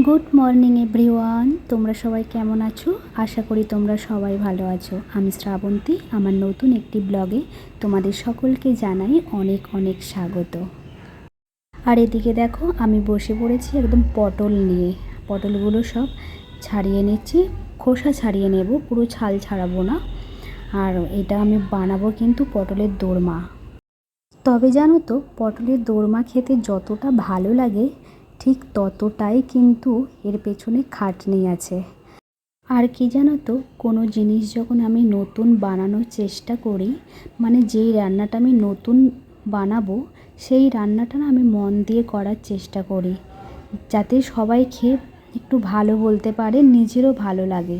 Good morning everyone, তোমরা সবাই কেমন আছো? আশা করি তোমরা সবাই ভালো আছো। আমি শ্রাবন্তী, আমার নতুন একটি ব্লগে তোমাদের সকলকে জানাই অনেক অনেক স্বাগত। আর এদিকে দেখো, আমি বসে পড়েছি একদম পটল নিয়ে। পটলগুলো সব ছাড়িয়ে নিচ্ছি, খোসা ছাড়িয়ে নেব, পুরো ছাল ছাড়াবো না। আর এটা আমি বানাবো কিন্তু পটলের দোরমা। তবে জানো তো, পটলের দোরমা খেতে যতটা ভালো লাগে ঠিক ততটাই কিন্তু এর পেছনে খাটনি আছে। আর কি জানো তো, কোনো জিনিস যখন আমি নতুন বানানোর চেষ্টা করি, মানে যেই রান্নাটা আমি নতুন বানাবো সেই রান্নাটা না আমি মন দিয়ে করার চেষ্টা করি, যাতে সবাই খেয়ে একটু ভালো বলতে পারে, নিজেরও ভালো লাগে।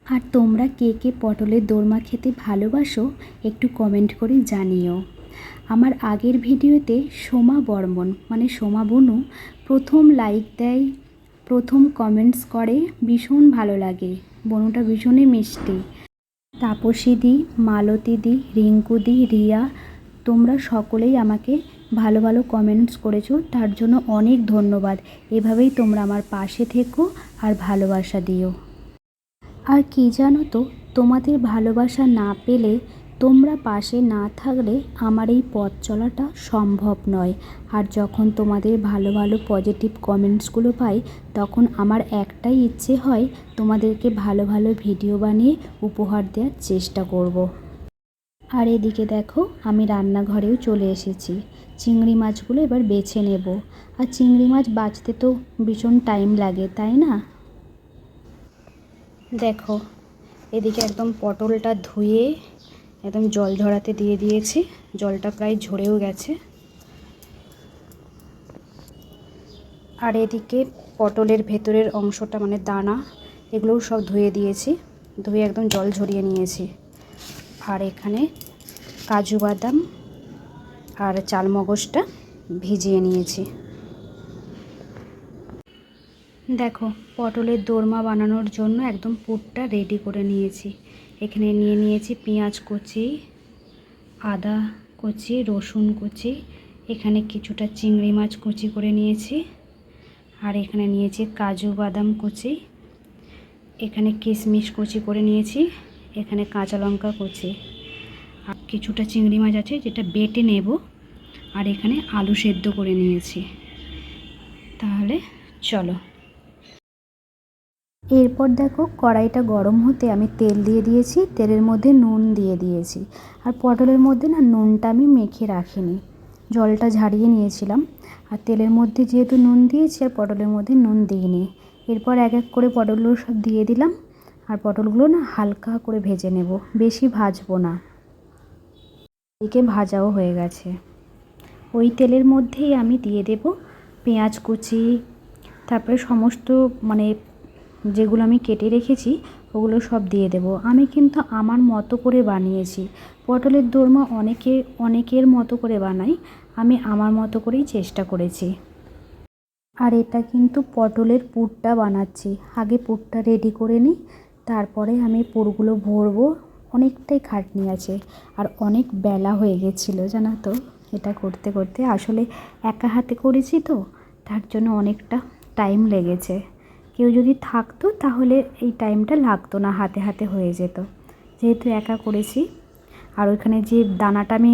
আর তোমরা কে কে পটলের দোরমা খেতে ভালোবাসো একটু কমেন্ট করে জানিও। আমার আগের ভিডিওতে সোমা বর্মন মানে সোমা বনু প্রথম লাইক দেয়, প্রথম কমেন্টস করে, ভীষণ ভালো লাগে। বনুটা ভীষণই মিষ্টি। তাপসী দি, মালতী দি, রিঙ্কু দি, রিয়া, তোমরা সকলেই আমাকে ভালো ভালো কমেন্টস করেছো, তার জন্য অনেক ধন্যবাদ। এভাবেই তোমরা আমার পাশে থেকো আর ভালোবাসা দিও। আর কি জানো তো, তোমাদের ভালোবাসা না পেলে, তোমরা পাশে না থাকলে আমার এই পথ চলাটা সম্ভব নয়। আর যখন তোমাদের ভালো ভালো পজিটিভ কমেন্টসগুলো পাই, তখন আমার একটাই ইচ্ছে হয়, তোমাদেরকে ভালো ভালো ভিডিও বানিয়ে উপহার দেওয়ার চেষ্টা করব। আর এদিকে দেখো, আমি রান্নাঘরেও চলে এসেছি। চিংড়ি মাছগুলো এবার বেছে নেব। আর চিংড়ি মাছ বাছতে তো ভীষণ টাইম লাগে, তাই না? দেখো, এদিকে একদম পটলটা ধুয়ে একদম জল ঝরাতে দিয়ে দিয়েছি। জলটা প্রায় ঝরেও গেছে। আর এদিকে পটলের ভেতরের অংশটা মানে দানা, এগুলোও সব ধুয়ে দিয়েছি, ধুয়ে একদম জল ঝরিয়ে নিয়েছি। আর এখানে কাজু বাদাম আর চালমগজটা ভিজিয়ে নিয়েছি। দেখো, পটলের দোরমা বানানোর জন্য একদম পুরটা রেডি করে নিয়েছি। এখানে নিয়ে নিয়েছি পেঁয়াজ কুচি, আদা কুচি, রসুন কুচি, এখানে কিছুটা চিংড়ি মাছ কুচি করে নিয়েছি। আর এখানে নিয়েছি কাজু বাদাম কুচি, এখানে কিশমিশ কুচি করে নিয়েছি, এখানে কাঁচা লঙ্কা কুচি, আর কিছুটা চিংড়ি মাছ আছে যেটা বেটে নেব। আর এখানে আলু সেদ্ধ করে নিয়েছি। তাহলে চলো। এরপর দেখো, কড়াইটা গরম হতে আমি তেল দিয়ে দিয়েছি, তেলের মধ্যে নুন দিয়ে দিয়েছি। আর পটলের মধ্যে না নুনটা আমি মেখে রাখিনি, জলটা ঝারিয়ে নিয়েছিলাম। আর তেলের মধ্যে যেহেতু নুন দিয়েছি আর পটলের মধ্যে নুন দিইনি। এরপর এক এক করে পটলগুলো সব দিয়ে দিলাম। আর পটলগুলো না হালকা করে ভেজে নেব, বেশি ভাজবো না। এদিকে ভাজাও হয়ে গেছে। ওই তেলের মধ্যেই আমি দিয়ে দেব পেঁয়াজ কুচি, তারপরে সমস্ত মানে যেগুলো আমি কেটে রেখেছি ওগুলো সব দিয়ে দেব। আমি কিন্তু আমার মতো করে বানিয়েছি। পটলের দোরমা অনেকের মতো করে বানাই, আমি আমার মতো করেই চেষ্টা করেছি। আর এটা কিন্তু পটলের পুরটা বানাচ্ছি, আগে পুরটা রেডি করে নিই, তারপরে আমি পুরগুলো ভরবো। অনেকটাই খাটনি আছে, আর অনেক বেলা হয়ে গেছিলো জানো তো এটা করতে করতে। আসলে একা হাতে করেছি তো, তার জন্য অনেকটা টাইম লেগেছে। কেউ যদি থাকতো তাহলে এই টাইমটা লাগতো না, হাতে হাতে হয়ে যেত। যেহেতু একা করেছি। আর ওইখানে যে দানাটা আমি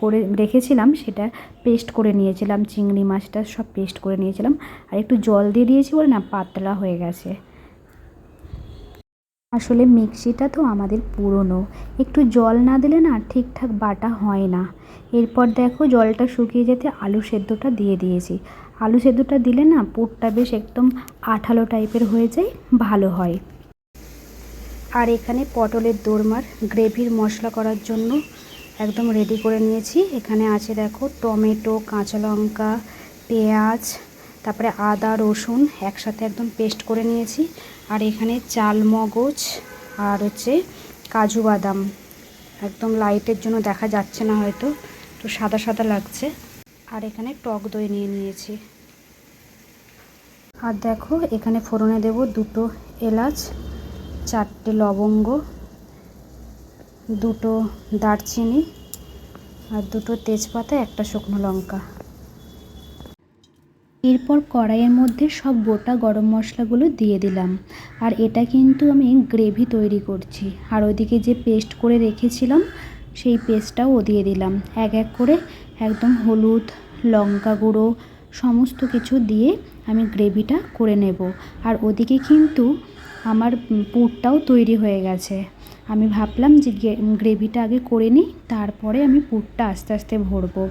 করে রেখেছিলাম সেটা পেস্ট করে নিয়েছিলাম, চিংড়ি মাছটা সব পেস্ট করে নিয়েছিলাম। আর একটু জল দিয়ে দিয়েছি বলে না পাতলা হয়ে গেছে। আসলে মিক্সিটা তো আমাদের পুরনো, একটু জল না দিলে না ঠিকঠাক বাটা হয় না। এরপর দেখো, জলটা শুকিয়ে যেতে আলু সেদ্ধটা দিয়ে দিয়েছি। আলু সেদ্ধটা দিলে না পুরটা বেশ একদম আঠালো টাইপের হয়ে যায়, ভালো হয়। আর এখানে পটলের দোরমার গ্রেভির মশলা করার জন্য একদম রেডি করে নিয়েছি। এখানে আছে দেখো টমেটো, কাঁচা লঙ্কা, পেঁয়াজ, তারপরে আদা রসুন একসাথে একদম পেস্ট করে নিয়েছি। আর এখানে চালমগজ আর হচ্ছে কাজু বাদাম, একদম লাইটের জন্য দেখা যাচ্ছে না, হয়তো একটু সাদা সাদা লাগছে। আর এখানে টক দই নিয়ে নিয়েছি। আর দেখো, এখানে ফোড়নে দেব 2টো এলাচ, 4টে লবঙ্গ, 2টো দারচিনি, আর 2টো তেজপাতা, 1টা শুকনো লঙ্কা। এরপর কড়াইয়ের মধ্যে সব গোটা গরম মশলাগুলো দিয়ে দিলাম। আর এটা কিন্তু আমি গ্রেভি তৈরি করছি। আর ওদিকে যে পেস্ট করে রেখেছিলাম সেই পেস্টটাও দিয়ে দিলাম। এক এক করে একদম হলুদ, লঙ্কা গুঁড়ো সমস্ত কিছু দিয়ে আমি গ্রেভিটা করে নেব। আর ওদিকে কিন্তু আমার পুরটাও তৈরি হয়ে গেছে। আমি ভাবলাম যে গ্রেভিটা আগে করে নিই, তারপরে আমি পুরটা আস্তে আস্তে ভরবো।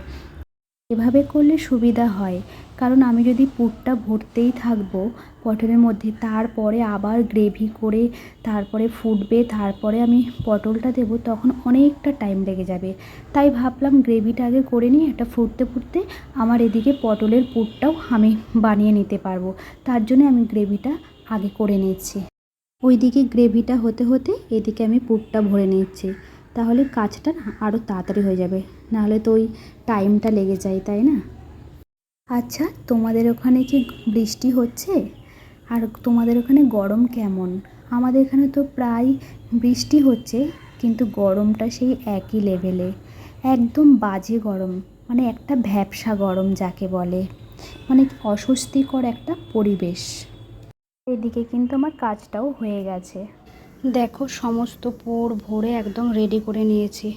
এভাবে করলে সুবিধা হয়, কারণ আমি যদি পুরটা ভরতেই থাকবো পটলের মধ্যে, তারপরে আবার গ্রেভি করে তারপরে ফুটবে, তারপরে আমি পটলটা দেবো, তখন অনেকটা টাইম লেগে যাবে। তাই ভাবলাম গ্রেভিটা আগে করে নিই, এটা ফুটতে ফুটতে আমার এদিকে পটলের পুরটাও আমি বানিয়ে নিতে পারবো। তার জন্য আমি গ্রেভিটা আগে করে নিচ্ছি। ওইদিকে গ্রেভিটা হতে হতে এদিকে আমি পুরটা ভরে নিচ্ছি, তাহলে কাজটা আরও তাড়াতাড়ি হয়ে যাবে। নাহলে তো ওই টাইমটা লেগে যায়, তাই না? আচ্ছা, তোমাদের ওখানে কি বৃষ্টি হচ্ছে? আর তোমাদের ওখানে গরম কেমন? আমাদের এখানে তো প্রায় বৃষ্টি হচ্ছে, কিন্তু গরমটা সেই একই লেভেলে। একদম বাজে গরম, মানে একটা ভ্যাপসা গরম যাকে বলে, মানে অস্বস্তিকর একটা পরিবেশ। এদিকে কিন্তু আমার কাজটাও হয়ে গেছে। দেখো, সমস্ত পুর ভরে একদম রেডি করে নিয়েছি।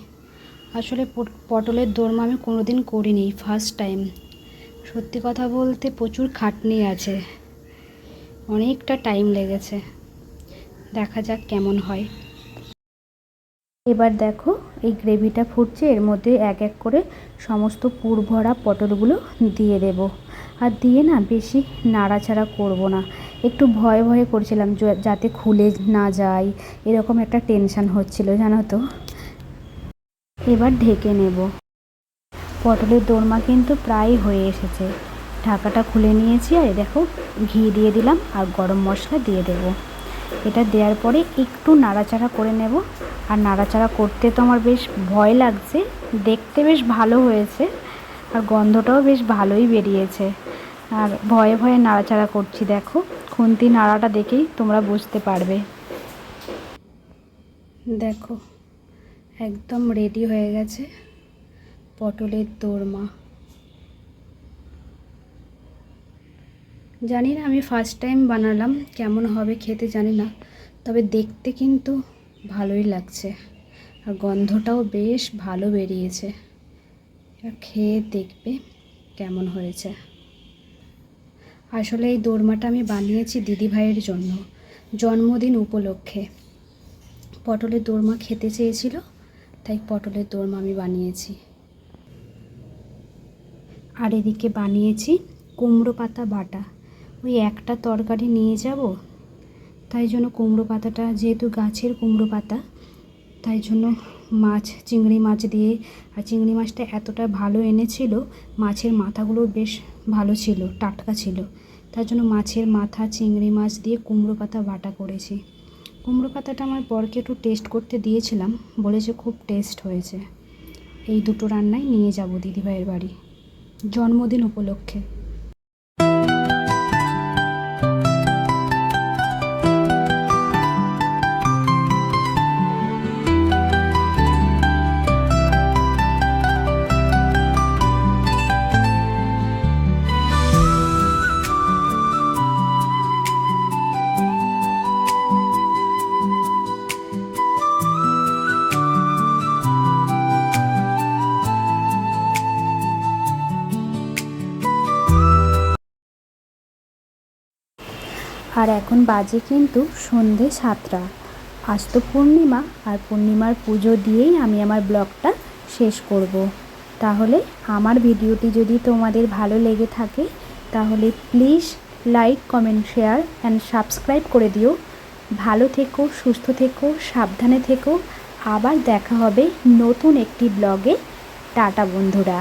আসলে পটলের দোরমা আমি কোনো দিন করিনি, ফার্স্ট টাইম। সত্যি কথা বলতে প্রচুর খাটনি আছে, অনেকটা টাইম লেগেছে। দেখা যাক কেমন হয়। এবার দেখো, এই গ্রেভিটা ফুটছে, এর মধ্যে এক এক করে সমস্ত পুর ভরা পটলগুলো দিয়ে দেব। আর দিয়ে না বেশি নাড়াচাড়া করব না, একটু ভয়ে ভয়ে করছিলাম যাতে খুলে না যায়, এরকম একটা টেনশান হচ্ছিল, জানো তো। এবার ঢেকে নেব। পটলের দোরমা কিন্তু প্রায় হয়ে এসেছে। ঢাকাটা খুলে নিয়েছি, আর দেখো ঘি দিয়ে দিলাম আর গরম মশলা দিয়ে দেব। এটা দেওয়ার পরে একটু নাড়াচাড়া করে নেব। আর নাড়াচাড়া করতে তো আমার বেশ ভয় লাগছে, দেখতে বেশ ভালো হয়েছে আর গন্ধটাও বেশ ভালোই বেরিয়েছে। আর ভয়ে ভয়ে নাড়াচাড়া করছি, দেখো খুন্তি নাড়াটা দেখেই তোমরা বুঝতে পারবে। দেখো একদম রেডি হয়ে গেছে পটলের দোরমা। জানি না, আমি ফার্স্ট টাইম বানালাম, কেমন হবে খেতে জানি না, তবে দেখতে কিন্তু ভালোই লাগছে আর গন্ধটাও বেশ ভালো বেরিয়েছে। এবার খেয়ে দেখবে কেমন হয়েছে। আসলে এই দোরমাটা আমি বানিয়েছি দিদিভাইয়ের জন্য, জন্মদিন উপলক্ষে। পটলের দোরমা খেতে চেয়েছিল, তাই পটলের দোরমা আমি বানিয়েছি। আর এদিকে বানিয়েছি কুমড়ো পাতা বাটা। ওই একটা তরকারি নিয়ে যাব, তাই জন্য কুমড়ো পাতাটা, যেহেতু গাছের কুমড়ো পাতা, তাই জন্য চিংড়ি মাছ দিয়ে, আর চিংড়ি মাছটা এতটা ভালো এনেছিল, মাছের মাথাগুলো বেশ ভালো ছিল, টাটকা ছিল, তার জন্য মাছের মাথা চিংড়ি মাছ দিয়ে কুমড়ো পাতা বাটা করেছি। কুমড়ো পাতাটা আমার বরকে একটু টেস্ট করতে দিয়েছিলাম, বলেছে খুব টেস্ট হয়েছে। এই দুটো রান্নাই নিয়ে যাব দিদিভাইয়ের বাড়ি জন্মদিন উপলক্ষে। আর এখন বাজে কিন্তু সন্ধে 7টা। আজ তো পূর্ণিমা, আর পূর্ণিমার পুজো দিয়েই আমি আমার ব্লগটা শেষ করব। তাহলে আমার ভিডিওটি যদি তোমাদের ভালো লেগে থাকে, তাহলে please like, comment, share and subscribe করে দিও। ভালো থেকো, সুস্থ থেকো, সাবধানে থেকো। আবার দেখা হবে নতুন একটি ব্লগে। টাটা বন্ধুরা।